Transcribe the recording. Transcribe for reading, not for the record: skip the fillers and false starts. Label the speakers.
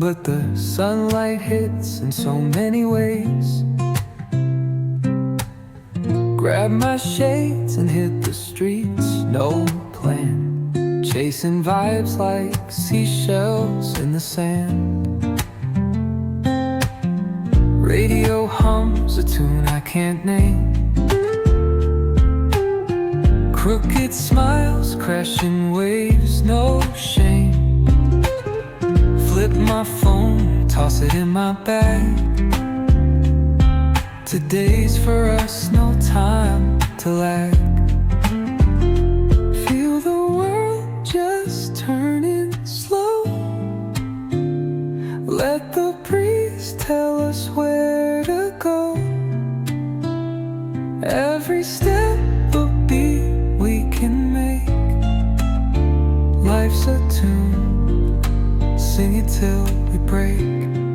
Speaker 1: but the sunlight hits in so many ways. Grab my shades and hit the streets, no plan, chasing vibes like seashells in the sand. Radio hums a tune I can't name. Crooked smiles, crashing waves, no shame. Flip my phone, toss it in my bag. Today's for us, no time to lag. Feel the world just turning slow. Let the breeze tell us where to go. Every step a beat we can make. Life's a tune, sing it till we break.